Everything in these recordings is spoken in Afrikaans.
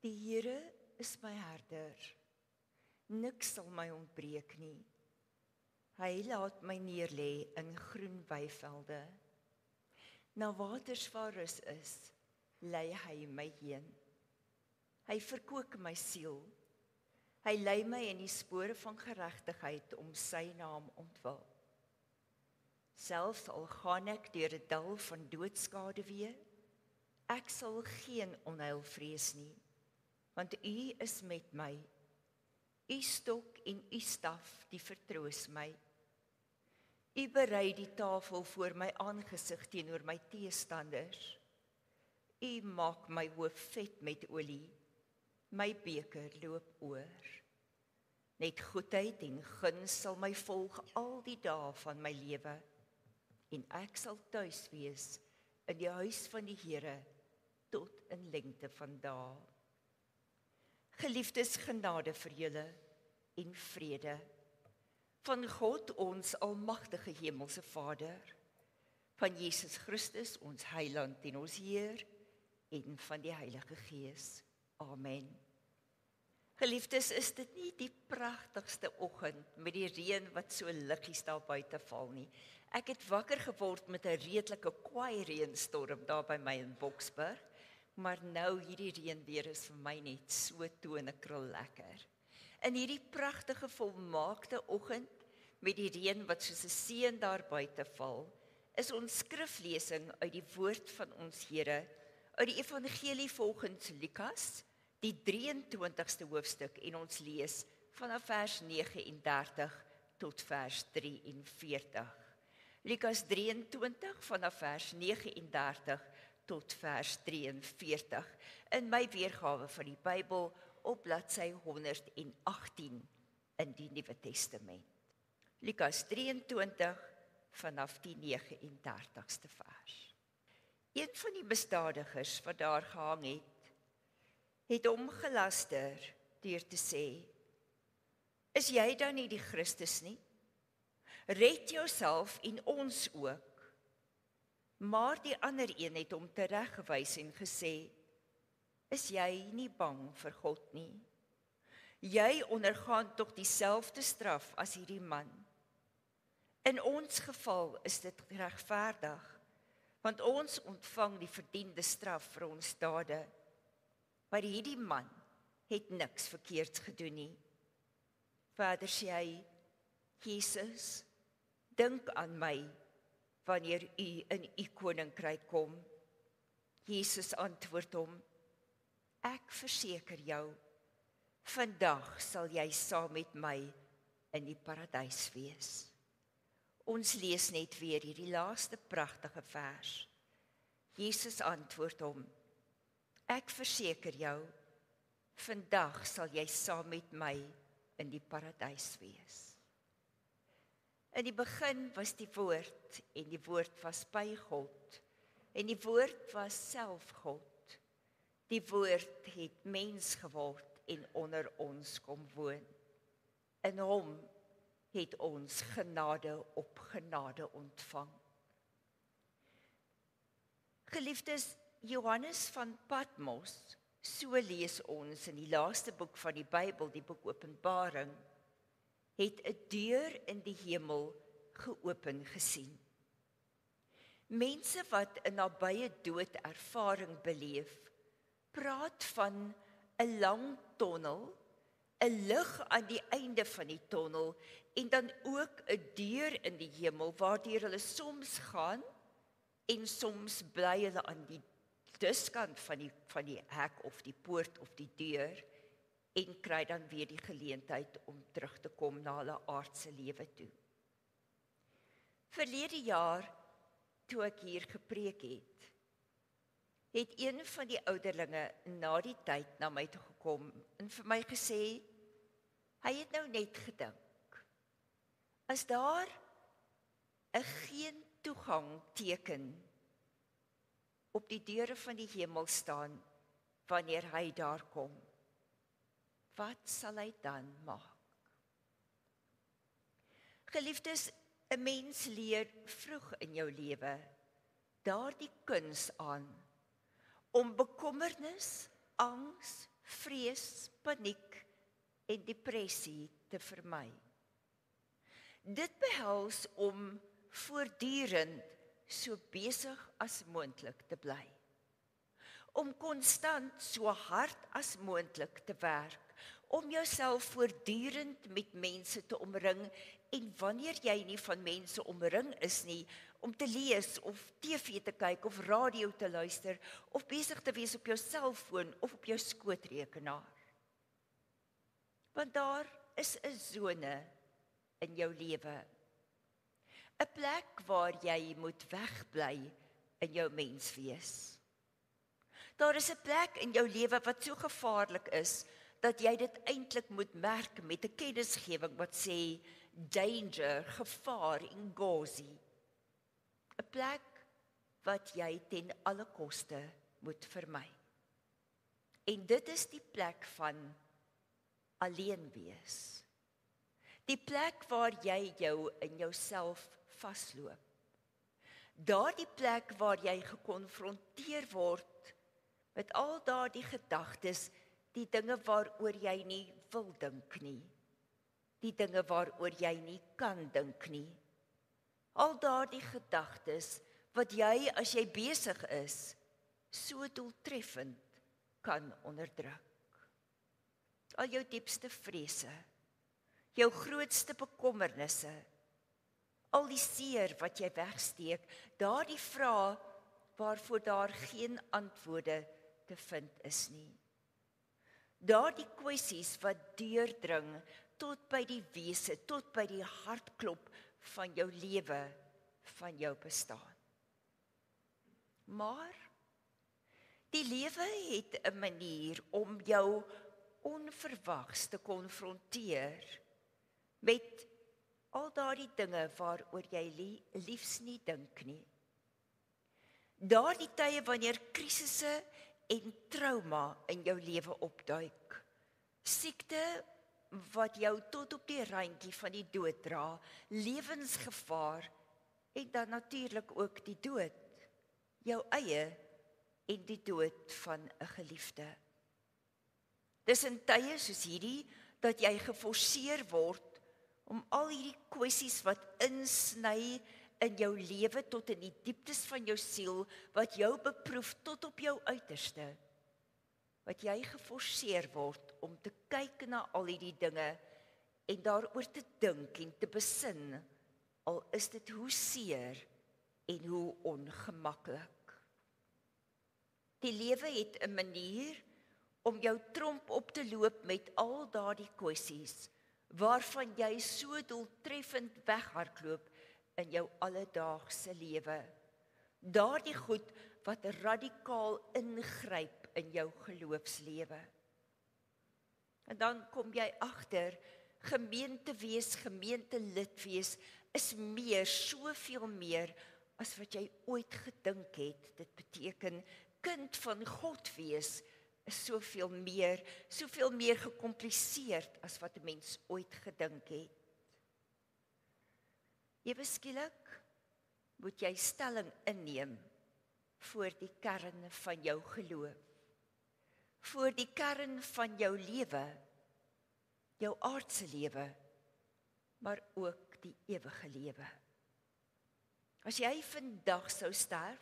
Die Here is my herder, niks sal my ontbreek nie. Hy laat my neerlê in groen weivelde. Na waters waar rus is, lei hy my heen. Hy verkoop my siel. Hy lei my in die spore van geregtigheid om sy naam ontwil. Selfs al gaan ek deur 'n dal van doodskade weer, ek sal geen onheil vrees nie, want U is met my. U stok en U staf, die vertroos my. U berei die tafel voor my aangesig teenoor my teestanders. U maak my hoof vet met olie, my beker loop oor. Net goedheid en guns sal my volg al die dae van my lewe, en ek sal tuis wees in die huis van die Here tot in lengte van dae. Geliefdes, genade vir julle en vrede van God, ons almagtige hemelse Vader, van Jesus Christus, ons Heiland en ons Heer, en van die Heilige Gees. Amen. Geliefdes, is dit nie die pragtigste oggend met die reën wat so liggies daar buite val nie? Ek het wakker geword met 'n redelike kwaai reënstorm daar by my in Boksburg, maar nou hierdie reën weer is vir my net so tonekrul lekker. In hierdie pragtige volmaakte oggend met die reën wat soos 'n seën daar buite val, is ons skriflesing uit die woord van ons Here, uit die evangelie volgens Lukas, die 23ste hoofstuk, en ons lees vanaf vers 39 tot vers 43. Lukas 23 vanaf vers 39 tot vers 43, in my weergawe van die Bybel op bladsy 118 in die Nuwe Testament. Lukas 23 vanaf die 39ste vers. Een van die misdadigers wat daar gehang het hom gelaster deur te sê: "Is jy dan nie die Christus nie? Red jouself en ons ook." Maar die ander een het hom tereggewys en gesê: "Is jy nie bang vir God nie? Jy ondergaan tog dieselfde straf as hierdie man. In ons geval is dit regverdig, want ons ontvang die verdiende straf vir ons dade. Maar hierdie man het niks verkeerds gedoen nie." Verder sê hy: "Jesus, dink aan my wanneer U in U koninkryk kom." Jesus antwoord hom: "Ek verseker jou, vandag sal jy saam met my in die paradys wees." Ons lees net weer hierdie laaste pragtige vers. Jesus antwoord hom: "Ek verseker jou, vandag sal jy saam met my in die paradys wees." In die begin was die woord, en die woord was by God, en die woord was self God. Die woord het mens geword en onder ons kom woon. In hom het ons genade op genade ontvang. Geliefdes, Johannes van Patmos, so lees ons in die laaste boek van die Bybel, die boek Openbaring, het 'n deur in die hemel geopen gesien. Mense wat 'n nabye dood ervaring beleef, praat van 'n lang tonnel, 'n lig aan die einde van die tonnel, en dan ook 'n deur in die hemel waardeur hulle soms gaan en soms bly hulle aan die diskant van die hek of die poort of die deur en kry dan weer die geleentheid om terug te kom na hulle aardse lewe toe. Verlede jaar, toe ek hier gepreek het een van die ouderlinge na die tyd na my toe gekom en vir my gesê, hy het nou net gedink, as daar 'n geen toegang teken op die deure van die hemel staan wanneer hy daar kom, wat sal hy dan maak? Geliefdes, 'n mens leer vroeg in jou lewe daardie kuns aan om bekommernis, angs, vrees, paniek en depressie te vermy. Dit behels om voortdurend so besig as moontlik te bly. Om konstant so hard as moontlik te werk, om jouself voortdurend met mense te omring en wanneer jy nie van mense omring is nie, om te lees of TV te kyk of radio te luister of besig te wees op jou selfoon of op jou skootrekenaar. Want daar is 'n sone in jou lewe. 'n Plek waar jy moet wegbly in jou menswees. Daar is 'n plek in jou lewe wat so gevaarlik is, dat jy dit eintlik moet merk met 'n kennisgewing wat sê, danger, gevaar, ingozi. 'n Plek wat jy ten alle koste moet vermy. En dit is die plek van alleen wees. Die plek waar jy jou in jouself vasloop. Daardie plek waar jy gekonfronteer word met al daardie gedagtes, die dinge waaroor jy nie wil dink nie, die dinge waaroor jy nie kan dink nie. Al daardie gedagtes wat jy, as jy besig is, so doeltreffend kan onderdruk. Al jou diepste vrese, jou grootste bekommernisse, al die seer wat jy wegsteek, daardie vrae waarvoor daar geen antwoorde te vind is nie. Daardie kwessies wat deurdring tot by die wese, tot by die hartklop van jou lewe, van jou bestaan. Maar die lewe het 'n manier om jou onverwags te konfronteer met al daardie dinge waaroor jy liefs nie dink nie. Daardie tye wanneer krisisse en trauma in jou lewe opduik. Siekte wat jou tot op die randjie van die dood dra, lewensgevaar en dan natuurlik ook die dood, jou eie en die dood van 'n geliefde. Dis in tye soos hierdie dat jy geforseer word om al hierdie kwessies wat insny in jou lewe tot in die dieptes van jou siel, wat jou beproef tot op jou uiterste, wat jy geforseer word om te kyk na al hierdie dinge en daaroor te dink en te besin, al is dit hoe seer en hoe ongemaklik. Die lewe het 'n manier om jou tromp op te loop met al daardie kwessies, waarvan jy so doeltreffend weghardloop in jou alledaagse lewe. Daardie goed wat radikaal ingryp in jou geloofslewe. En dan kom jy agter, gemeente wees, gemeentelid wees, is meer, soveel meer, as wat jy ooit gedink het. Dit beteken, kind van God wees, is soveel meer gecompliseerd as wat 'n mens ooit gedink het. Ewe skielik moet jy stelling inneem voor die kern van jou geloof, voor die kern van jou lewe, jou aardse lewe, maar ook die ewige lewe. As jy vandag sou sterf,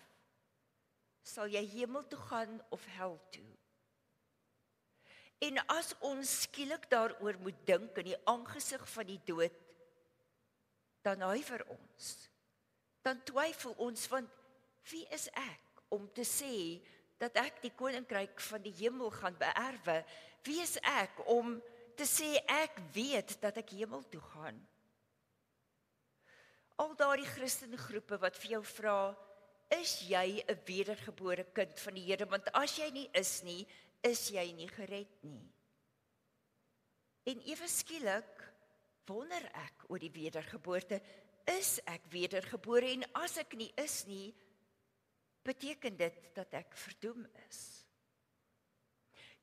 sal jy hemel toe gaan of hel toe. En as ons skielik daaroor moet dink in die aangesig van die dood, dan huiwer ons, dan twyfel ons, want wie is ek om te sê dat ek die koninkryk van die hemel gaan beerwe? Wie is ek om te sê ek weet dat ek hemel toe gaan? Al daardie Christengroepe wat vir jou vra, is jy 'n wedergebore kind van die Here? Want as jy nie is nie, is jy nie gered nie. En ewe skielik wonder ek oor die wedergeboorte. Is ek wedergebore? En as ek nie is nie, beteken dit dat ek verdoem is.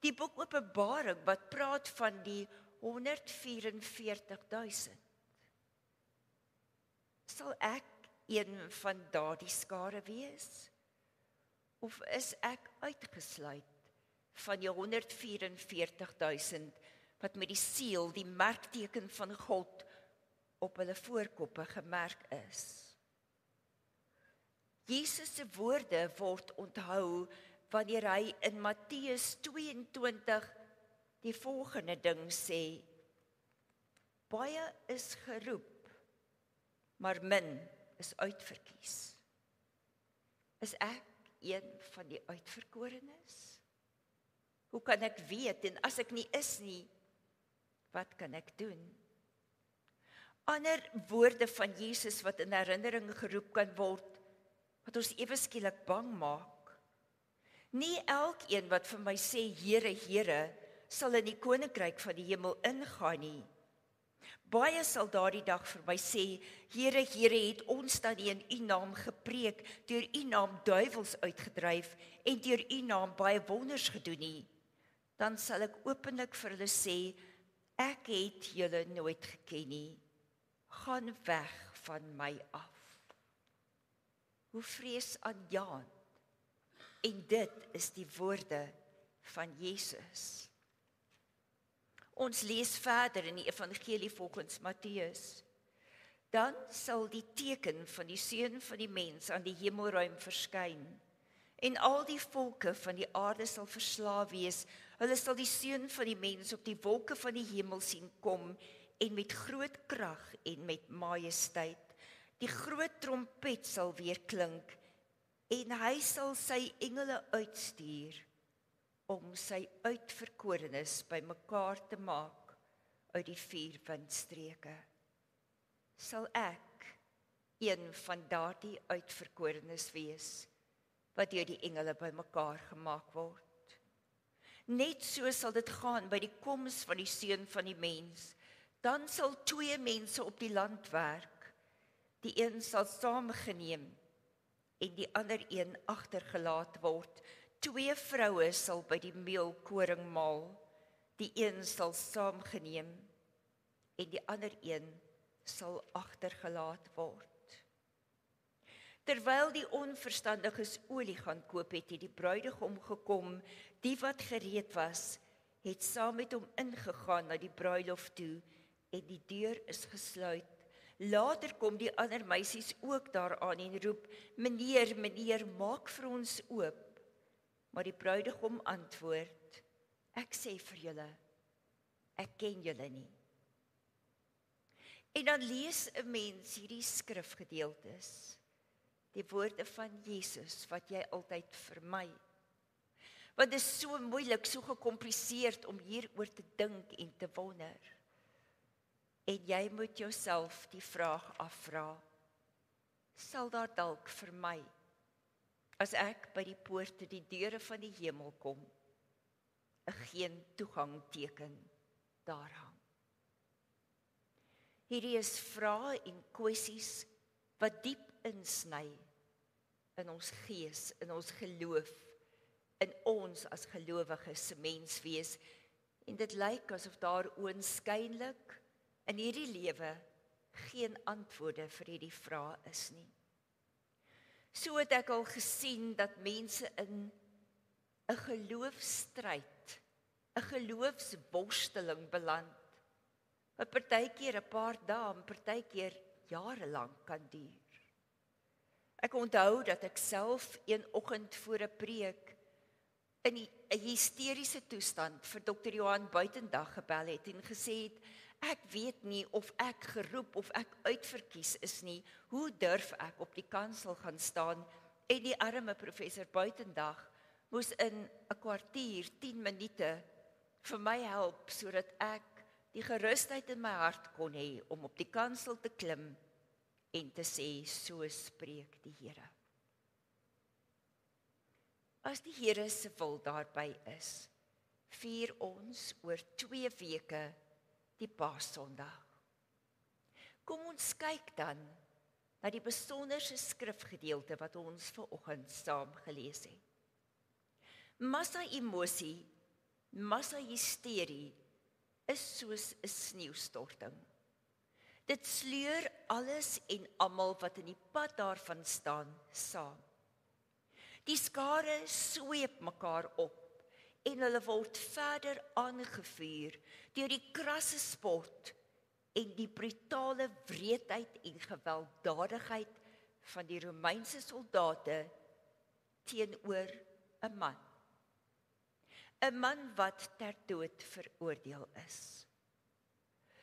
Die boek Openbaring wat praat van die 144.000. Sal ek een van daardie skare wees? Of is ek uitgesluit van die 144.000 wat met die seël, die merkteken van God, op hulle voorkoppe gemerk is. Jesus se woorde word onthou wanneer hy in Matteus 22 die volgende ding sê: baie is geroep, maar min is uitverkies. Is ek een van die uitverkorenes? Hoe kan ek weet, en as ek nie is nie, wat kan ek doen? Ander woorde van Jesus wat in herinnering geroep kan word, wat ons ewe skielik bang maak. Nie elkeen wat vir my sê, Here, Here, sal in die koninkryk van die hemel ingaan nie. Baie sal daardie dag vir my sê, Here, Here, het ons dan nie in U naam gepreek, deur U naam duiwels uitgedryf, en deur U naam baie wonders gedoen nie. Dan sal ek openlik vir hulle sê, ek het julle nooit geken nie. Gaan weg van my af. Hoe vreesaanjaend. En dit is die woorde van Jesus. Ons lees verder in die evangelie volgens Matteus. Dan sal die teken van die Seun van die Mens aan die hemelruim verskyn, en al die volke van die aarde sal verslae wees. Hulle sal die Seun van die Mens op die wolke van die hemel sien kom, en met groot krag en met majesteit. Die groot trompet sal weer klink, en hy sal sy engele uitstuur, om sy uitverkorenes bymekaar te maak uit die 4 windstreke. Sal ek een van daardie uitverkorenes wees, wat deur die engele bymekaar gemaak word? Net so sal dit gaan by die koms van die Seun van die Mens. Dan sal 2 mense op die land werk. Die een sal saamgeneem en die ander een agtergelaat word. 2 vroue sal by die meelkoring maal. Die een sal saamgeneem en die ander een sal agtergelaat word. Terwyl die onverstandiges olie gaan koop het die bruidegom gekom. Die wat gereed was, het saam met hom ingegaan na die bruilof toe, en die deur is gesluit. Later kom die ander meisies ook daaraan en roep, meneer, meneer, maak vir ons oop. Maar die bruidegom antwoord, ek sê vir julle, ek ken julle nie. En dan lees 'n mens hierdie skrifgedeeltes, die woorde van Jesus wat jy altyd vermy. Want dit is so moeilik, so gekompliseerd om hieroor te dink en te wonder. En jy moet jouself die vraag afvra, sal daar dalk vir my, as ek by die poorte, die deure van die hemel kom, 'n geen toegang teken daar hang? Hierdie is vrae en kwessies wat diep insny in ons gees, in ons geloof, in ons as gelowiges se menswees. En dit lyk asof daar oënskynlik in hierdie lewe geen antwoorde vir hierdie vrae is nie. So het ek al gesien dat mense in 'n geloofsstryd, 'n geloofsworsteling beland, wat partykeer 'n paar dae, en partykeer jare lank kan duur. Ek onthou dat ek self een oggend voor 'n preek in 'n hysteriese toestand vir Dr. Johan Buitendag gebel het en gesê het, ek weet nie of ek geroep of ek uitverkies is nie, hoe durf ek op die kansel gaan staan? En die arme professor Buitendag moes in 'n kwartier, 10 minute vir my help, sodat ek die gerusheid in my hart kon hê om op die kansel te klim en te sê, so spreek die Here. As die Here se wil daarby is, vier ons oor 2 weke die Paaszondag. Kom ons kyk dan na die besonderse skrifgedeelte wat ons vanoggend saam gelees het. Massa emosie, massa hysterie is soos 'n sneeustorting. Dit sleur alles en almal wat in die pad daarvan staan saam. Die skare sweep mekaar op en hulle word verder aangevuur deur die krasse spot en die brutale wreedheid en gewelddadigheid van die Romeinse soldate teenoor 'n man. 'n Man wat ter dood veroordeel is.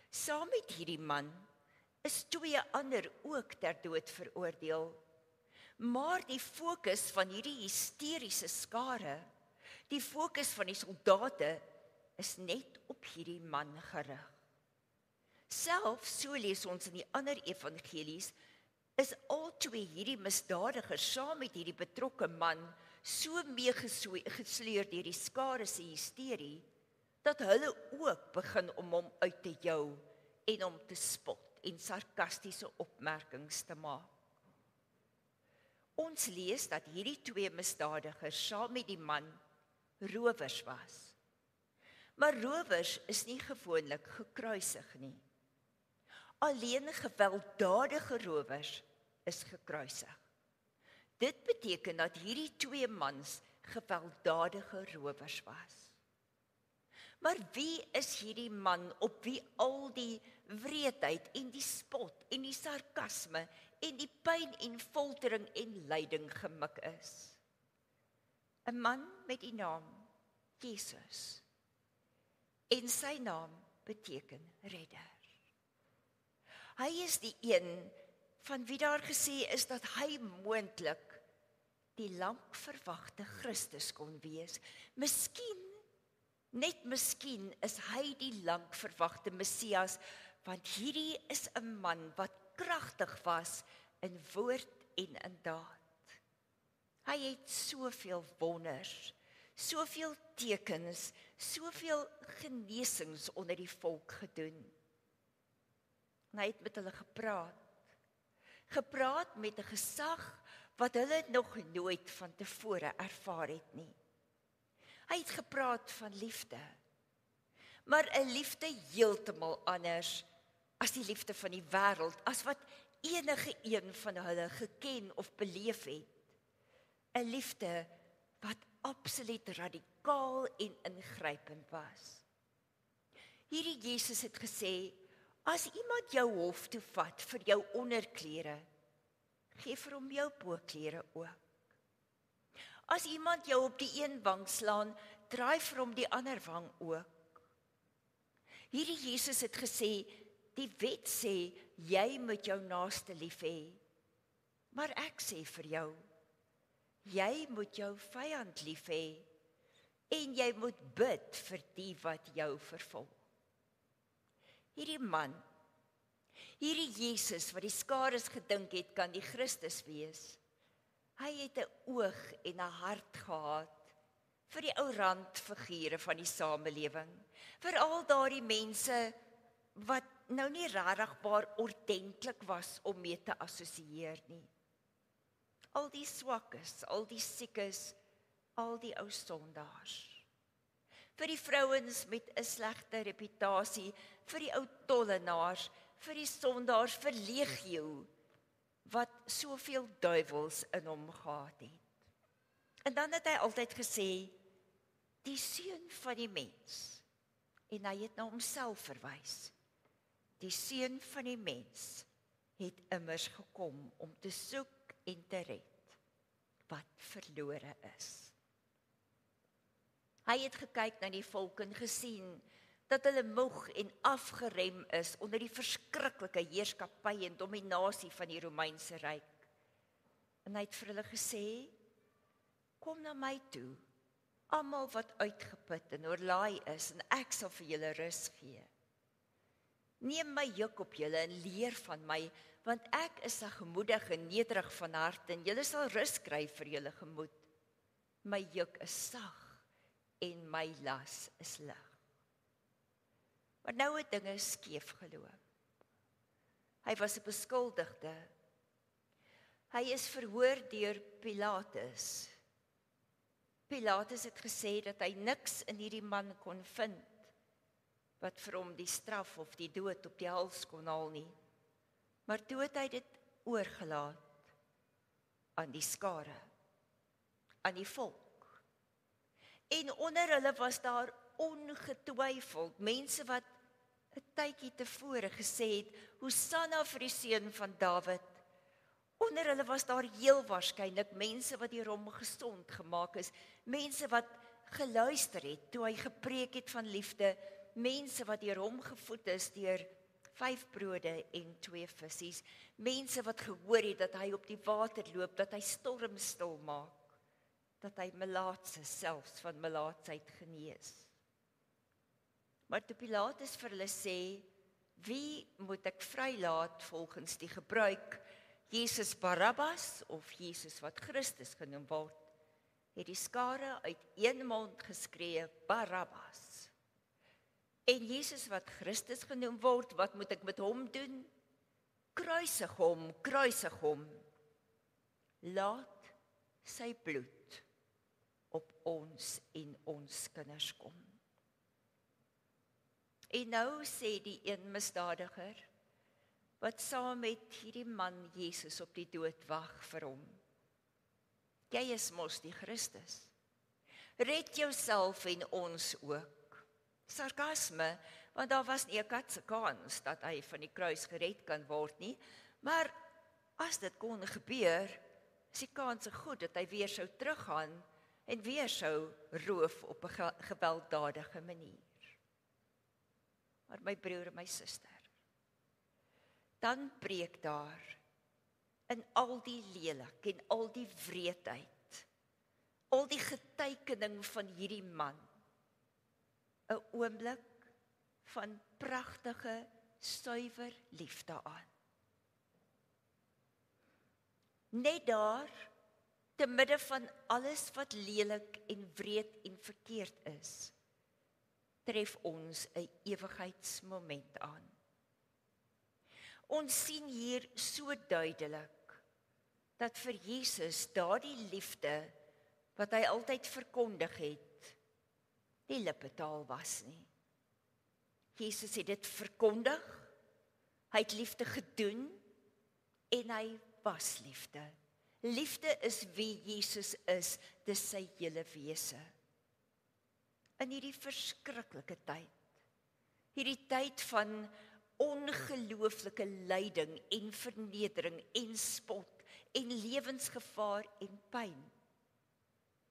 Saam met hierdie man is 2 ander ook ter dood veroordeel. Maar die fokus van hierdie hysteriese skare, die fokus van die soldate, is net op hierdie man gerig. Selfs, so lees ons in die ander evangelies, is al 2 hierdie misdadigers saam met hierdie betrokke man so meegesleur deur die skare se hysterie, dat hulle ook begin om hom uit te jou en om te spot en sarkastiese opmerkings te maak. Ons lees dat hierdie 2 misdadigers saam met die man rowers was. Maar rowers is nie gewoonlik gekruisig nie. Alleen gewelddadige rowers is gekruisig. Dit beteken dat hierdie 2 mans gewelddadige rowers was. Maar wie is hierdie man op wie al die wreedheid en die spot en die sarkasme en die pyn en foltering en lyding gemik is? 'n man met die naam Jesus. En sy naam beteken redder. Hy is die een van wie daar gesê is dat hy moontlik die lank verwagte Christus kon wees. Net miskien is hy die lank verwagte Messias, want hierdie is 'n man wat kragtig was in woord en in daad. Hy het soveel wonders, soveel tekens, soveel genesings onder die volk gedoen. En hy het met hulle gepraat met 'n gesag wat hulle nog nooit van tevore ervaar het nie. Hy het gepraat van liefde, maar 'n liefde heeltemal anders as die liefde van die wêreld, as wat enige een van hulle geken of beleef het. 'n Liefde wat absoluut radikaal en ingrypend was. Hierdie Jesus het gesê, as iemand jou hof toe vat vir jou onderklere, gee vir hom jou boklere ook. As iemand jou op die een wang slaan, draai vir hom die ander wang ook. Hierdie Jesus het gesê, die wet sê, jy moet jou naaste lief hê. Maar ek sê vir jou, jy moet jou vyand lief hê, en jy moet bid vir die wat jou vervolg. Hierdie man, hierdie Jesus wat die skares gedink het kan die Christus wees, hy het 'n oog en 'n hart gehad vir die ou randfigure van die samelewing, vir al daardie mense wat nou nie regtig ordentlik was om mee te assosieer nie. Al die swakkes, al die siekes, al die ou sondaars. Vir die vrouens met 'n slegte reputasie, vir die ou tollenaars, vir die sondaars, vir legio, wat soveel duiwels in hom gehad het. En dan het hy altyd gesê, die seun van die mens, en hy het na homself verwys, die seun van die mens het immers gekom om te soek en te red wat verlore is. Hy het gekyk na die volk en gesien dat hulle moeg en afgerem is onder die verskriklike heerskappy en dominasie van die Romeinse ryk. En hy het vir hulle gesê, kom na my toe, almal wat uitgeput en oorlaai is, en ek sal vir julle rus gee. Neem my juk op julle en leer van my, want ek is sagmoedig en nederig van hart, en julle sal rus kry vir julle gemoed. My juk is sag en my las is lig. Maar nou het dinge skeef geloop. Hy was 'n beskuldigde. Hy is verhoor deur Pilatus. Pilatus het gesê dat hy niks in hierdie man kon vind wat vir hom die straf of die dood op die hals kon haal nie. Maar toe het hy dit oorgelaat aan die skare, aan die volk. En onder hulle was daar ongetwyfeld mense wat 'n tydjie tevore gesê het, Hosanna vir die seun van Dawid. Onder hulle was daar heel waarskynlik mense wat deur hom gesond gemaak is, mense wat geluister het toe hy gepreek het van liefde, mense wat deur hom gevoed is deur 5 brode en 2 visse, mense wat gehoor het dat hy op die water loop, dat hy storm stil maak, dat hy melaatse selfs van melaatsheid genees. Maar toe Pilatus vir hulle sê, wie moet ek vrylaat volgens die gebruik, Jesus Barabbas of Jesus wat Christus genoem word, het die skare uit een mond geskree, Barabbas. En Jesus wat Christus genoem word, wat moet ek met hom doen? Kruisig hom, kruisig hom. Laat sy bloed op ons en ons kinders kom. En nou sê die een misdadiger, wat saam met hierdie man Jesus op die dood wag vir hom, jy is mos die Christus. Red jouself en ons ook. Sarkasme, want daar was nie 'n katse kans dat hy van die kruis gered kan word nie, maar as dit kon gebeur, is die kans goed dat hy weer sou teruggaan en weer sou roof op 'n gewelddadige manier. Maar my broer en my suster, dan breek daar in al die lelik en al die wreedheid, al die getuikening van hierdie man, 'n oomblik van pragtige, suiwer liefde aan. Net daar, te midde van alles wat lelik en wreed en verkeerd is, tref ons 'n ewigheidsmoment aan. Ons sien hier so duidelik dat vir Jesus daardie liefde wat hy altyd verkondig het, nie lippetaal was nie. Jesus het dit verkondig, hy het liefde gedoen en hy was liefde. Liefde is wie Jesus is, dis sy hele wese. In hierdie verskriklike tyd, hierdie tyd van ongelooflike lyding en vernedering en spot en lewensgevaar en pyn,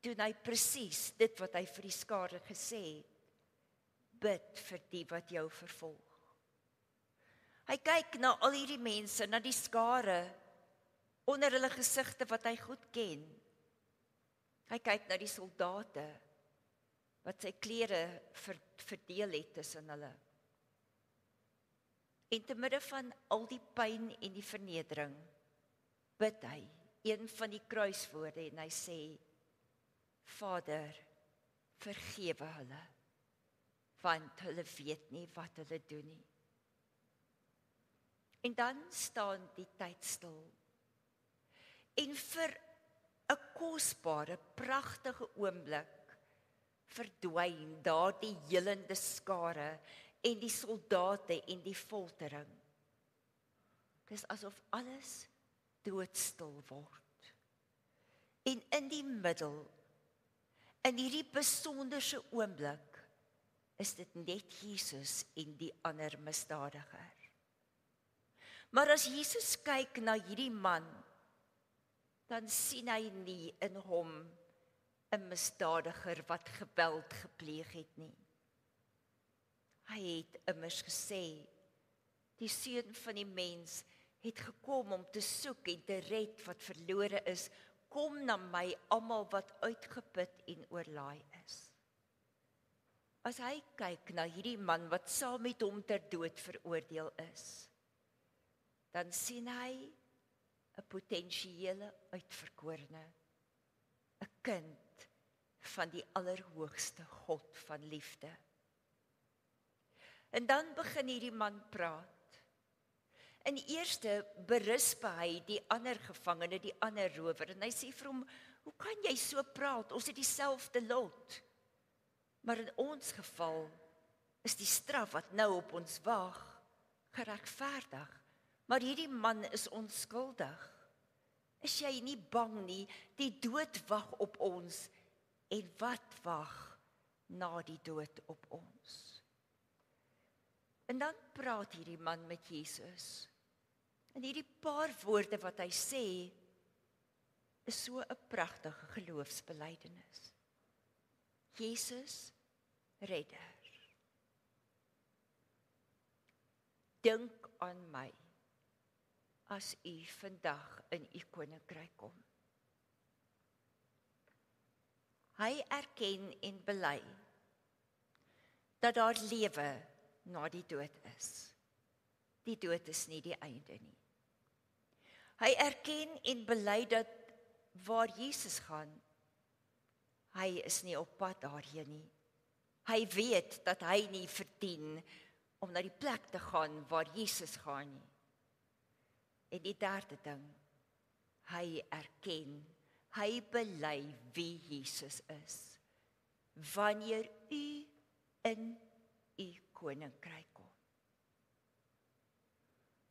doen hy presies dit wat hy vir die skare gesê het, bid vir die wat jou vervolg. Hy kyk na al hierdie mense, na die skare, onder hulle gesigte wat hy goed ken. Hy kyk na die soldate, wat sy klere verdeel het tussen hulle. En te midde van al die pyn en die vernedering, bid hy een van die kruiswoorde en hy sê, Vader, vergewe hulle, want hulle weet nie wat hulle doen nie. En dan staan die tyd stil. En vir 'n kosbare, pragtige oomblik verdwyn daardie helende skare en die soldate en die foltering. Dis asof alles doodstil word. En in die middel, in hierdie besonderse oomblik, is dit net Jesus en die ander misdadiger. Maar as Jesus kyk na hierdie man, dan sien hy nie in hom 'n misdadiger wat geweld gepleeg het nie. Hy het immers gesê, die seun van die mens het gekom om te soek en te red wat verlore is. Kom na my almal wat uitgeput en oorlaai is. As hy kyk na hierdie man wat saam met hom ter dood veroordeel is, dan sien hy 'n potensiële uitverkorene, 'n kind van die Allerhoogste God van liefde. En dan begin hierdie man praat. In eerste berisp hy die ander gevangene, die ander rower, en hy sê vir hom, hoe kan jy so praat, ons het dieselfde lot. Maar in ons geval is die straf wat nou op ons wag, geregverdig. Maar hierdie man is onskuldig. Is jy nie bang nie, die dood wag op ons, En wat wag na die dood op ons? En dan praat hierdie man met Jesus. En hierdie paar woorde wat hy sê, is so 'n pragtige geloofsbelijdenis. Jesus, redder. Dink aan my, as u vandag in u koninkryk kom. Hy erken en bely, dat daar lewe na die dood is. Die dood is nie die einde nie. Hy erken en bely dat waar Jesus gaan, hy is nie op pad daarheen nie. Hy weet dat hy nie verdien om na die plek te gaan waar Jesus gaan nie. En die derde ding, hy erken, hy bely wie Jesus is, wanneer u in u koninkryk kom.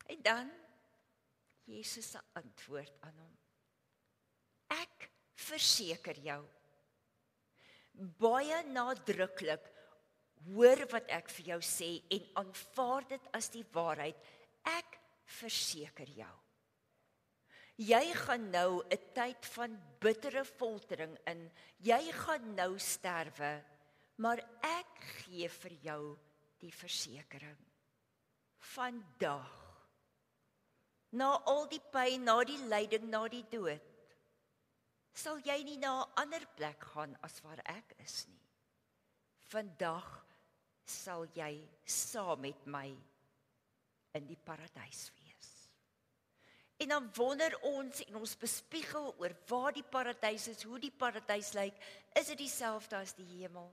En dan, Jesus se antwoord aan hom. Ek verseker jou, baie nadruklik, hoor wat ek vir jou sê en aanvaar dit as die waarheid. Ek verseker jou. Jy gaan nou 'n tyd van bittere foltering in. Jy gaan nou sterwe, maar ek gee vir jou die versekering. Vandag, na al die pyn, na die lyding, na die dood, sal jy nie na 'n ander plek gaan as waar ek is nie. Vandag sal jy saam met my in die paradys wees. En dan wonder ons en ons bespiegel oor waar die paradys is, hoe die paradys lyk, is dit dieselfde as die hemel?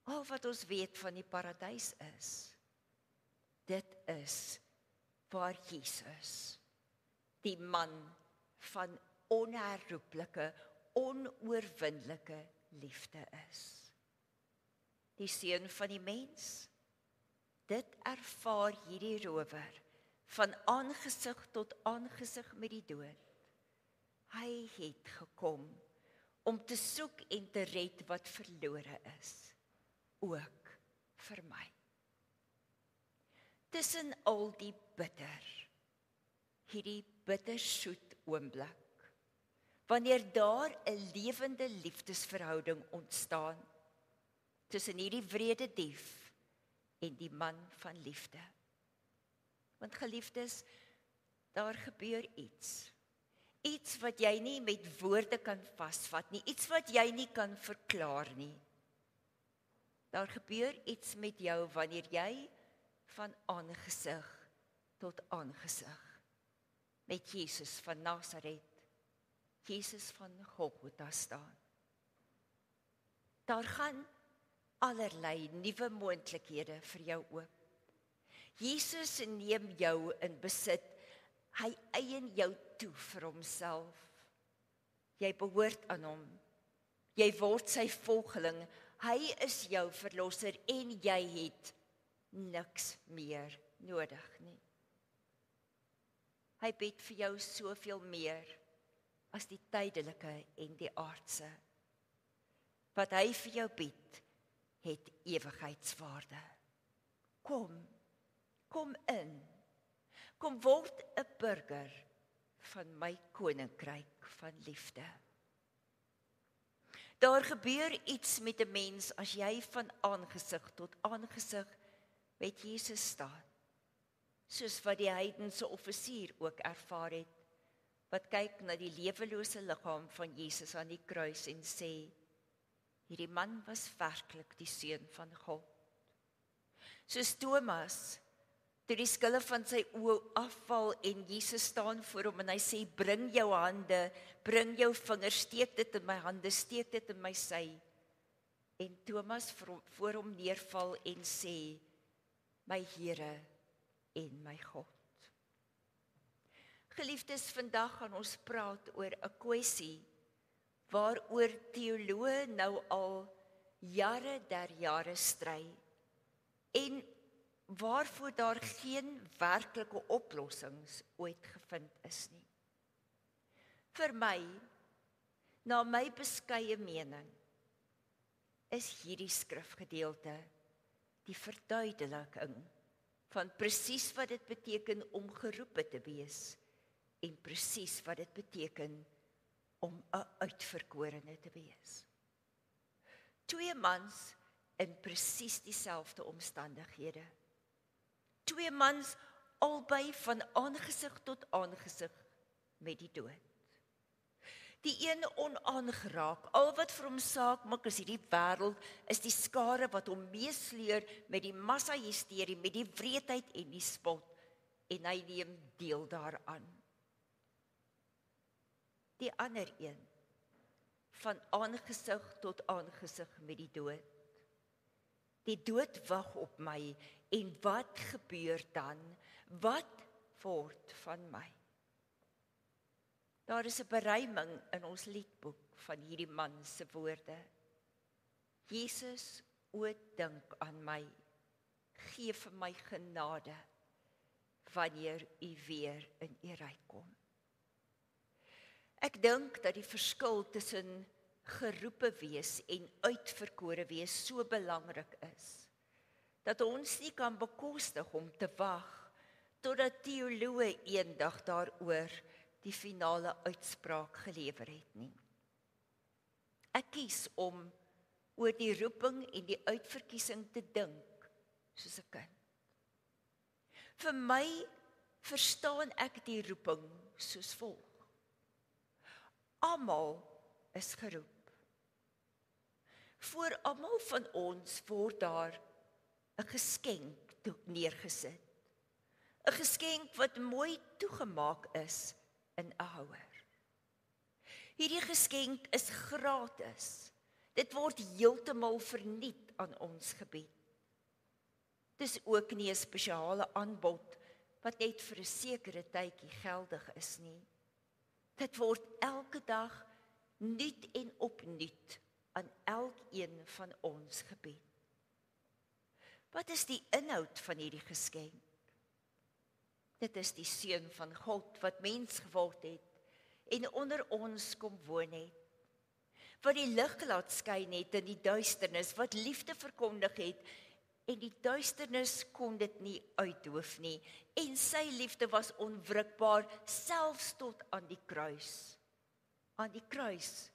Al wat ons weet van die paradys is, dit is waar Jesus, die man van onherroepelike, onoorwinnelike liefde is. Die seun van die mens, dit ervaar hierdie rower, van aangesig tot aangesig met die dood. Hy het gekom om te soek en te red wat verlore is, ook vir my. Tussen al die hierdie bittersoet oomblik, wanneer daar 'n lewende liefdesverhouding ontstaan, tussen hierdie wrede dief en die man van liefde. Want geliefdes, daar gebeur iets. Iets wat jy nie met woorde kan vasvat nie, iets wat jy nie kan verklaar nie. Daar gebeur iets met jou wanneer jy van aangesig tot aangesig met Jesus van Nasaret, Jesus van Golgotha staan. Daar gaan allerlei nuwe moontlikhede vir jou oop. Jesus neem jou in besit. Hy eien jou toe vir homself. Jy behoort aan hom. Jy word sy volgeling. Hy is jou verlosser en jy het niks meer nodig nie. Hy bied vir jou soveel meer as die tydelike en die aardse. Wat hy vir jou bied, het ewigheidswaarde. Kom in. Kom word 'n burger van my koninkryk van liefde. Daar gebeur iets met 'n mens as jy van aangesig tot aangesig met Jesus staan. Soos wat die heidense offisier ook ervaar het, wat kyk na die lewelose liggaam van Jesus aan die kruis en sê, hierdie man was werklik die seun van God. Soos Thomas, toe die skille van sy oë afval en Jesus staan voor hom en hy sê, bring jou hande, bring jou vingers, steek dit in my hande, steek dit in my sy. En Thomas voor hom neerval en sê, my Here en my God. Geliefdes, vandag gaan ons praat oor 'n kwessie waaroor teoloë nou al jare der jare stry en waarvoor daar geen werklike oplossings ooit gevind is nie. Vir my, na my beskeie mening, is hierdie skrifgedeelte die verduideliking van presies wat dit beteken om geroepe te wees en presies wat dit beteken om 'n uitverkorene te wees. 2 mans in presies dieselfde omstandighede. 2 mans albei van aangesig tot aangesig met die dood. Die een onaangeraak, al wat vir hom saak maak is hierdie wêreld, is die skare wat hom meesleur met die massa-hysterie, met die wreedheid en die spot, en hy neem deel daaraan. Die ander een, van aangesig tot aangesig met die dood. Die dood wag op my, en wat gebeur dan? Wat word van my? Daar is 'n beruiming in ons liedboek van hierdie man se woorde. Jesus, o dink aan my, gee vir my genade, wanneer u weer in u ryk kom. Ek dink dat die verskil tussen geroepe wees en uitverkore wees so belangrik is, dat ons nie kan bekostig om te wag, totdat teoloë eendag daaroor die finale uitspraak gelewer het nie. Ek kies om oor die roeping en die uitverkiesing te dink soos 'n kind. Vir my verstaan ek die roeping soos volg. Almal is geroep. Voor almal van ons word daar 'n geskenk neergesit. 'n Geskenk wat mooi toegemaak is in 'n houer. Hierdie geskenk is gratis. Dit word heeltemal verniet aan ons gebied. Dis ook nie 'n spesiale aanbod wat net vir 'n sekere tydjie geldig is nie. Dit word elke dag nuut en opnuut aan elkeen van ons gebied. Wat is die inhoud van hierdie geskenk? Dit is die Seun van God wat mens geword het en onder ons kom woon het. Wat die lig laat skyn het in die duisternis, wat liefde verkondig het en die duisternis kon dit nie uitdoof nie. En sy liefde was onwrikbaar selfs tot aan die kruis. Aan die kruis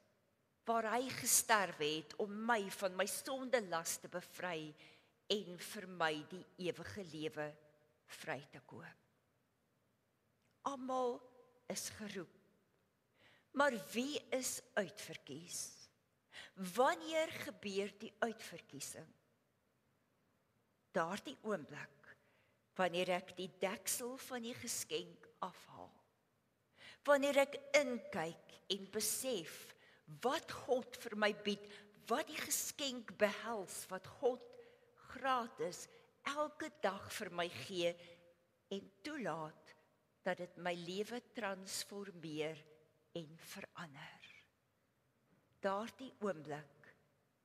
waar hy gesterf het om my van my sondelas te bevry en vir my die ewige lewe vry te koop. Almal is geroep. Maar wie is uitverkies? Wanneer gebeur die uitverkiesing? Daardie oomblik, wanneer ek die deksel van die geskenk afhaal. Wanneer ek inkyk en besef wat God vir my bied, wat die geskenk behels, wat God gratis elke dag vir my gee en toelaat dat dit my lewe transformeer en verander. Daardie oomblik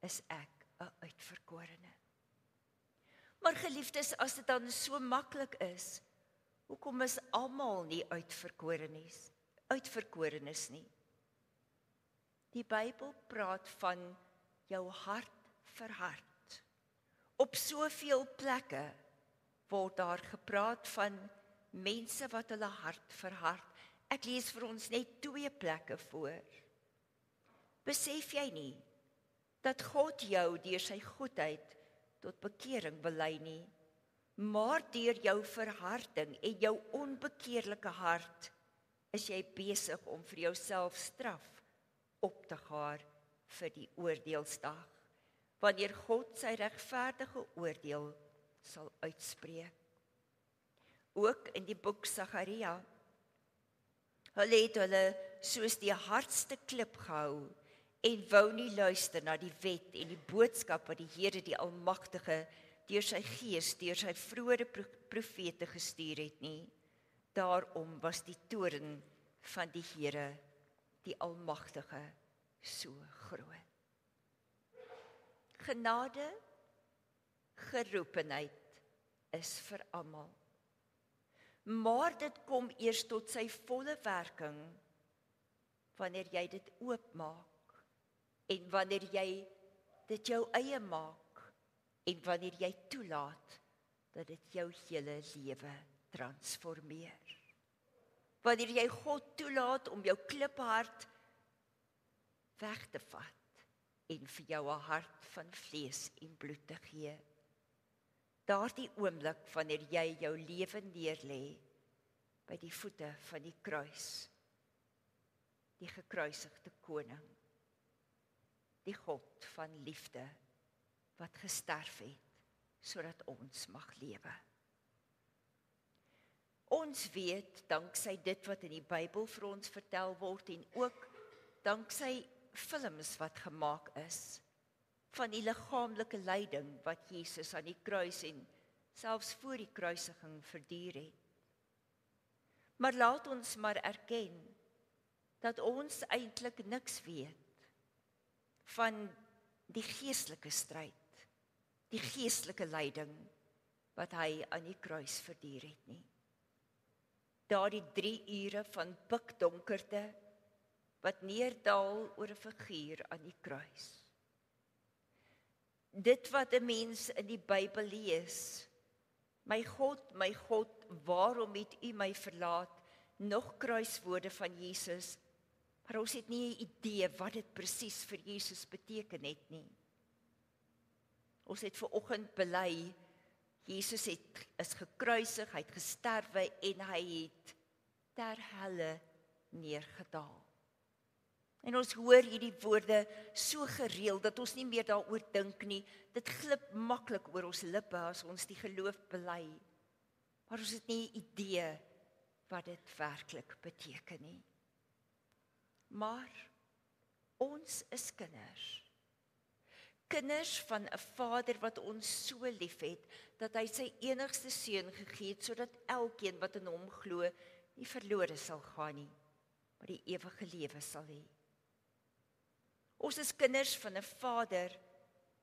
is ek 'n uitverkorene. Maar geliefdes, as dit dan so maklik is, hoekom is almal nie uitverkorenes nie? Die Bybel praat van jou hart verhard. Op soveel plekke word daar gepraat van mense wat hulle hart verhard. Ek lees vir ons net 2 plekke voor. Besef jy nie dat God jou deur sy goedheid tot bekering wil lei nie, maar deur jou verharding en jou onbekeerlike hart is jy besig om vir jouself straf op te gaar vir die oordeelsdag, wanneer God sy regverdige oordeel sal uitspreek. Ook in die boek Sagaria, hulle het hulle soos die hardste klip gehou en wou nie luister na die wet en die boodskap wat die Here die Almagtige deur sy gees, deur sy vroeë profete gestuur het nie. Daarom was die toorn van die Here, die Almagtige, so groot. Genade, geroepenheid is vir almal. Maar dit kom eers tot sy volle werking wanneer jy dit oopmaak en wanneer jy dit jou eie maak en wanneer jy toelaat dat dit jou hele lewe transformeer. Wanneer jy God toelaat om jou kliphart weg te vat en vir jou 'n hart van vlees en bloed te gee. Daardie oomblik wanneer jy jou lewe neerlê by die voete van die kruis, die gekruisigde koning, die God van liefde wat gesterf het sodat ons mag lewe. Ons weet, danksy dit wat in die Bybel vir ons vertel word en ook danksy films wat gemaak is, van die liggaamlike lyding wat Jesus aan die kruis en selfs voor die kruisiging verduur het. Maar laat ons maar erken dat ons eintlik niks weet van die geestelike stryd, die geestelike lyding wat hy aan die kruis verduur het nie. Daardie 3 ure van pikdonkerte wat neerdal oor 'n figuur aan die kruis. Dit wat 'n mens in die Bybel lees, my God, waarom het U my verlaat? Nog kruiswoorde van Jesus, maar ons het nie 'n idee wat dit presies vir Jesus beteken het nie. Ons het vanoggend bely, Jesus is gekruisig, hy het gesterwe en hy het ter helle neergedaal. En ons hoor hierdie woorde so gereeld dat ons nie meer daaroor dink nie. Dit glip maklik oor ons lippe as ons die geloof bely. Maar ons het nie 'n idee wat dit werklik beteken nie. Maar ons is kinders. Kinders van 'n Vader wat ons so liefhet dat hy sy enigste seun gegee het sodat elkeen wat in hom glo nie verlore sal gaan nie, maar die ewige lewe sal hê. Ons is kinders van 'n Vader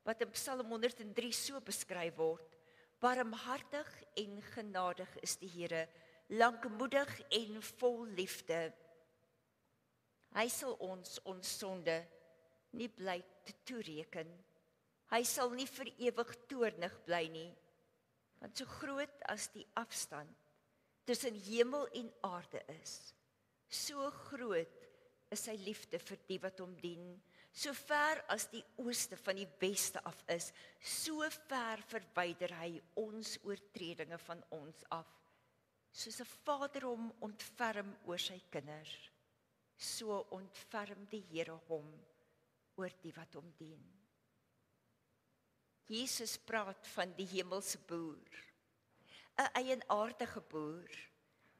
wat in Psalm 103 so beskryf word: barmhartig en genadig is die Here, lankmoedig en vol liefde. Hy sal ons sonde nie bly toereken. Hy sal nie vir ewig toornig bly nie, want so groot as die afstand tussen hemel en aarde is, so groot is sy liefde vir die wat hom dien. So ver as die ooste van die weste af is, so ver verwyder hy ons oortredinge van ons af. Soos 'n vader hom ontferm oor sy kinders, so ontferm die Here hom oor die wat hom dien. Jesus praat van die hemelse boer, 'n eienaardige boer,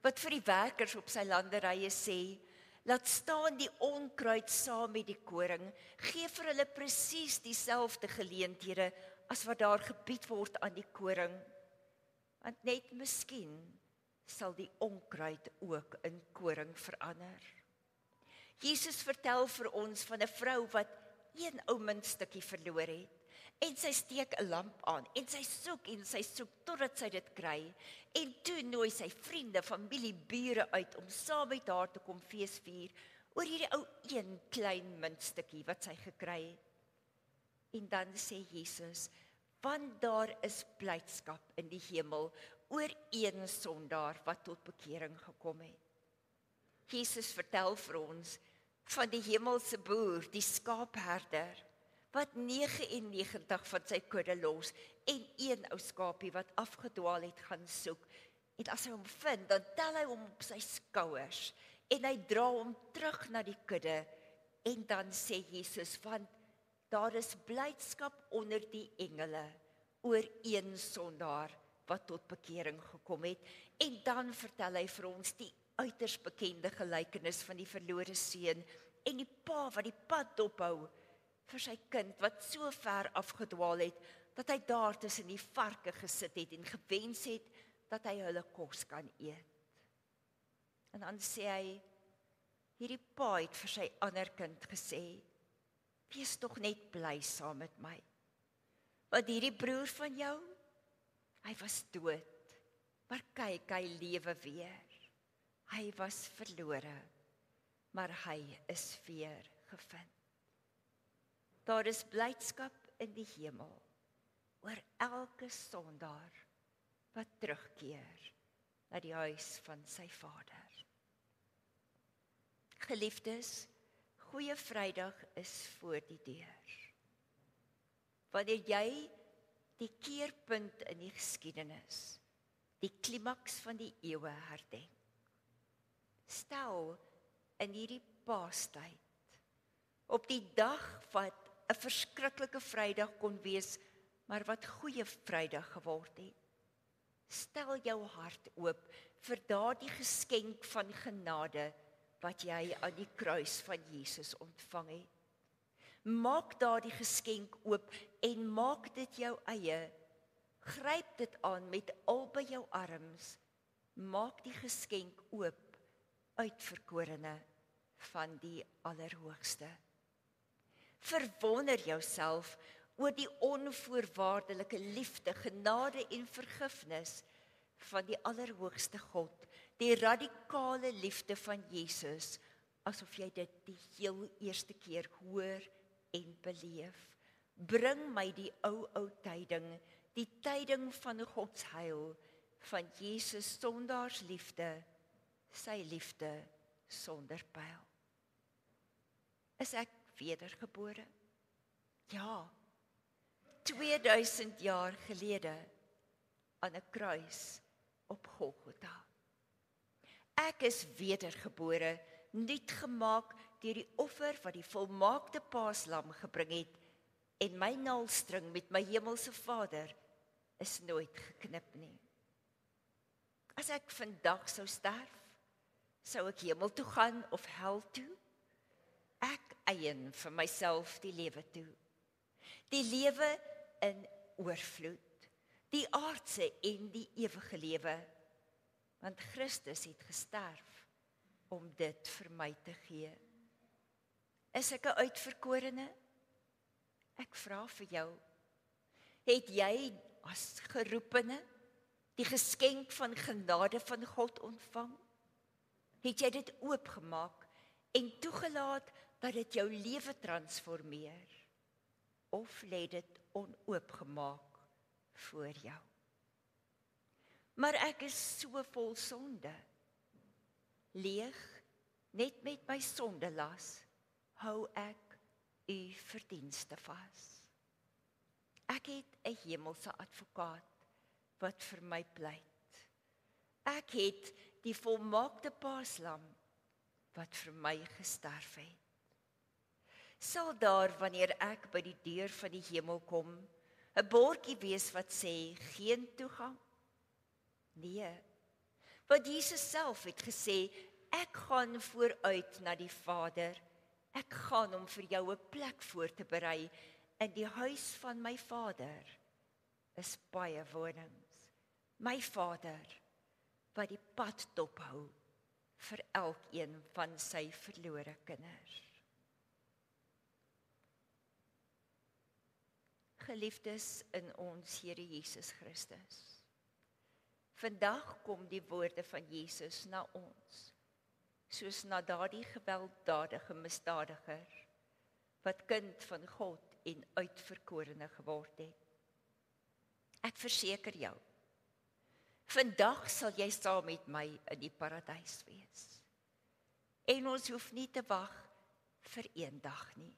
wat vir die werkers op sy landerye sê: laat staan die onkruid saam met die koring, gee vir hulle presies dieselfde geleenthede as wat daar gebied word aan die koring, want net miskien sal die onkruid ook in koring verander. Jesus vertel vir ons van 'n vrou wat een ou muntstukkie verloor het, en sy steek 'n lamp aan, en sy soek totdat sy dit kry, en toe nooi sy vriende, familie, bure uit om saam met haar te kom feesvier oor hierdie ou een klein muntstukkie wat sy gekry het. En dan sê Jesus, want daar is blydskap in die hemel oor een sondaar wat tot bekering gekom het. Jesus vertel vir ons van die hemelse boer, die skaapherder, wat 99 van sy kudde los en een ou skaapie wat afgedwaal het gaan soek. En as hy hom vind, dan tel hy hom op sy skouers en hy dra hom terug na die kudde. En dan sê Jesus, want daar is blydskap onder die engele oor een sondaar wat tot bekering gekom het. En dan vertel hy vir ons die uiters bekende gelykenis van die verlore seun en die pa wat die pad ophou vir sy kind wat so ver afgedwaal het, dat hy daar tussen die varke gesit het en gewens het dat hy hulle kos kan eet. En dan sê hy, hierdie pa het vir sy ander kind gesê, wees tog net bly saam met my. Want hierdie broer van jou, hy was dood, maar kyk, hy lewe weer. Hy was verlore, maar hy is weer gevind. Daar is blydskap in die hemel oor elke sondaar wat terugkeer na die huis van sy Vader. Geliefdes, Goeie Vrydag is voor die deur. Wanneer jy die keerpunt in die geskiedenis, die klimaks van die eeue herdenk, stel in hierdie Paastyd, op die dag wat 'n verskriklike Vrydag kon wees, maar wat Goeie Vrydag geword het, stel jou hart oop vir daardie geskenk van genade wat jy aan die kruis van Jesus ontvang het. Maak daardie geskenk oop en maak dit jou eie. Gryp dit aan met albei jou arms. Maak die geskenk oop, uitverkorene van die Allerhoogste. Verwonder jouself oor die onvoorwaardelike liefde, genade en vergifnis van die Allerhoogste God, die radikale liefde van Jesus, asof jy dit die heel eerste keer hoor en beleef. Bring my die ou tyding, die tyding van Gods heil, van Jesus sondaars liefde, sy liefde sonder pyl. Is ek wedergebore? Ja, 2000 jaar gelede aan 'n kruis op Golgotha. Ek is wedergebore, nuut gemaak deur die offer wat die volmaakte Paaslam gebring het, en my naalstring met my hemelse Vader is nooit geknip nie. As ek vandag sou sterf, sou ek hemel toe gaan of hel toe? Ek eien vir myself die lewe toe. Die lewe in oorvloed, die aardse en die ewige lewe, want Christus het gesterf om dit vir my te gee. Is ek 'n uitverkorene? Ek vra vir jou, het jy as geroepene die geskenk van genade van God ontvang? Het jy dit oopgemaak en toegelaat dat dit jou lewe transformeer? Of lê dit onoopgemaak voor jou? Maar ek is so vol sonde. Leeg, net met my sondelas, hou ek u verdienste vas. Ek het 'n hemelse advokaat wat vir my pleit. Ek het die volmaakte Paaslam wat vir my gesterf het. Sal daar, wanneer ek by die deur van die hemel kom, 'n bordjie wees wat sê, geen toegang? Nee, want Jesus self het gesê, ek gaan vooruit na die Vader, ek gaan om vir jou 'n plek voor te berei, in die huis van my Vader is baie wonings. My Vader, wat die pad dophou vir elkeen van sy verlore kinders. Geliefdes in ons Here Jesus Christus, vandag kom die woorde van Jesus na ons, soos na daardie gewelddadige misdadiger, wat kind van God en uitverkorene geword het. Ek verseker jou, vandag sal jy saam met my in die paradys wees. En ons hoef nie te wag vir een dag nie,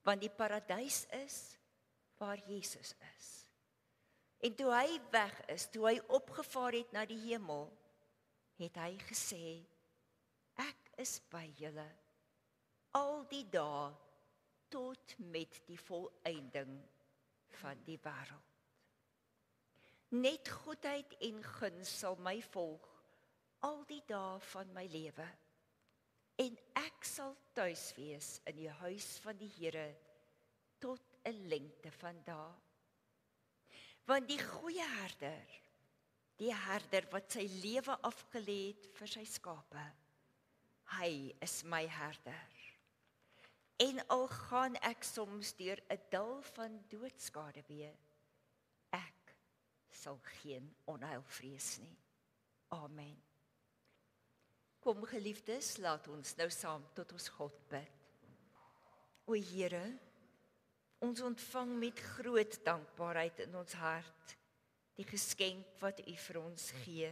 want die paradys is waar Jesus is. En toe hy weg is, toe hy opgevaar het na die hemel, het hy gesê, ek is by julle al die dae tot met die volëinding van die wêreld. Net goedheid en guns sal my volg al die dae van my lewe, en ek sal tuis wees in die huis van die Here tot 'n lengte van dae. Want die goeie herder, die herder wat sy lewe afgelê het vir sy skape, hy is my herder. En al gaan ek soms deur 'n dal van doodskade wee, ek sal geen onheil vrees nie. Amen. Kom geliefdes, laat ons nou saam tot ons God bid. O Here, Ons ontvang met groot dankbaarheid in ons hart die geskenk wat U vir ons gee.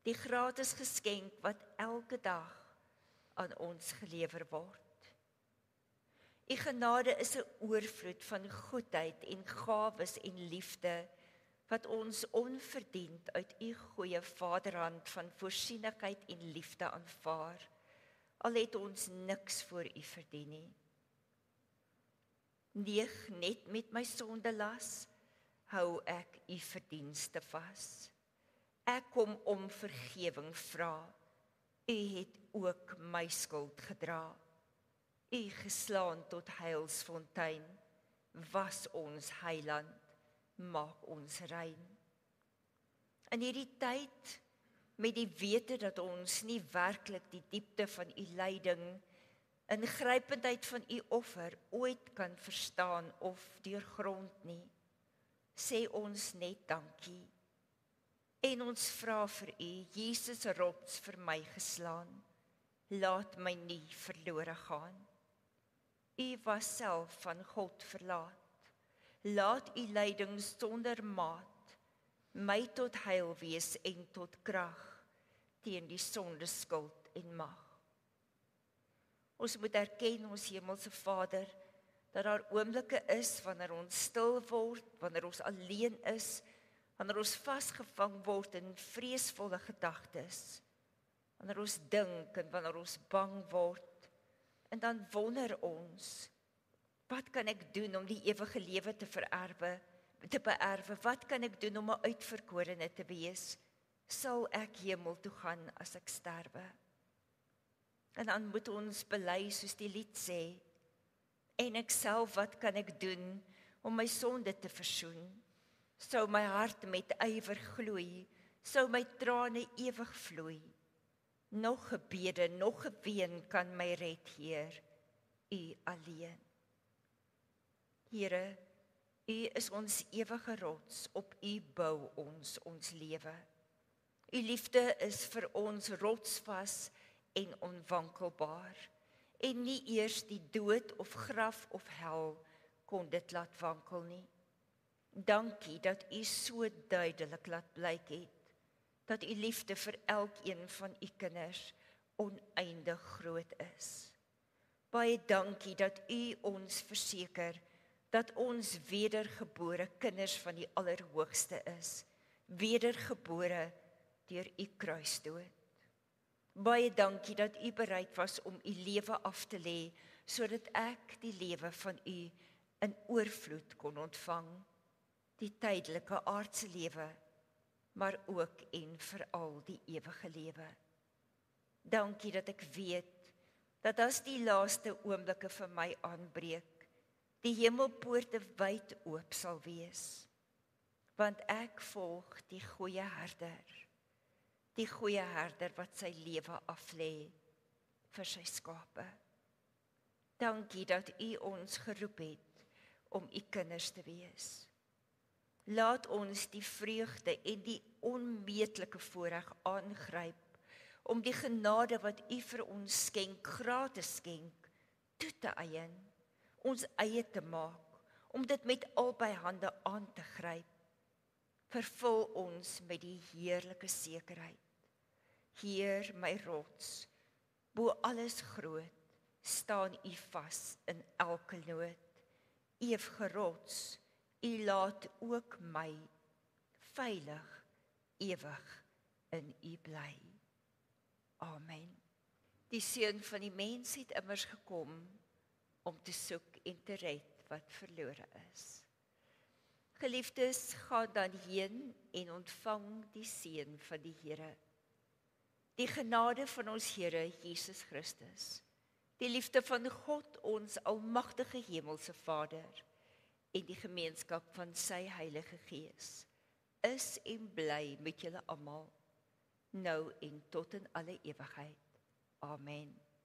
Die gratis geskenk wat elke dag aan ons gelewer word. U genade is 'n oorvloed van goedheid en gawes en liefde wat ons onverdiend uit U goeie Vaderhand van voorsienigheid en liefde aanvaar, al het ons niks voor U verdien nie. Neeg net met my sondelas, hou ek U verdienste vas. Ek kom om vergewing vra, U het ook my skuld gedra. U geslaan tot heilsfontein, was ons heiland, maak ons rein. In hierdie tyd, met die wete dat ons nie werklik die diepte van U lyding, ingrypendheid van U offer ooit kan verstaan of deurgrond nie, sê ons net dankie. En ons vra vir U, Jesus rots vir my geslaan, laat my nie verlore gaan. U was self van God verlaat, laat U lyding sonder maat my tot heil wees en tot krag teen die sonde skuld en mag. Ons moet erken, ons Hemelse Vader, dat daar oomblikke is wanneer ons stil word, wanneer ons alleen is, wanneer ons vasgevang word in vreesvolle gedagtes, wanneer ons dink en wanneer ons bang word, en dan wonder ons, wat kan ek doen om die ewige lewe te beerwe? Wat kan ek doen om 'n uitverkorene te wees? Sal ek hemel toe gaan as ek sterwe? En dan moet ons bely soos die lied sê, en ek self, wat kan ek doen om my sonde te versoen? Sou my hart met ywer gloei, sou my trane ewig vloei. Nog gebede, nog geween kan my red, Heer, U alleen. Here, U is ons ewige rots, op U bou ons lewe. U liefde is vir ons rotsvas en onwankelbaar, en nie eers die dood of graf of hel kon dit laat wankel nie. Dankie dat U so duidelik laat blyk het, dat U liefde vir elkeen van U kinders oneindig groot is. Baie dankie dat U ons verseker dat ons wedergebore kinders van die Allerhoogste is, wedergebore deur U kruisdood. Baie dankie dat U bereid was om U lewe af te lê, sodat ek die lewe van U in oorvloed kon ontvang, die tydelike aardse lewe, maar ook en veral die ewige lewe. Dankie dat ek weet, dat as die laaste oomblikke vir my aanbreek, die hemelpoorte wyd oop sal wees, want ek volg die goeie herder wat sy lewe aflê vir sy skape. Dankie dat U ons geroep het om U kinders te wees. Laat ons die vreugde en die onmeetlike voorreg aangryp om die genade wat U vir ons skenk, gratis skenk, toe te eien, ons eie te maak, om dit met albei hande aan te gryp. Vervul ons met die heerlike sekerheid. Heer, my rots, bo alles groot, staan U vas in elke nood. Ewige rots, U laat ook my veilig, ewig in U bly. Amen. Die Seun van die mens het immers gekom om te soek en te red wat verlore is. Geliefdes, gaan dan heen en ontvang die seën van die Here. Die genade van ons Here Jesus Christus, die liefde van God, ons almagtige hemelse Vader, en die gemeenskap van sy Heilige Gees, is en bly met julle almal, nou en tot in alle ewigheid. Amen.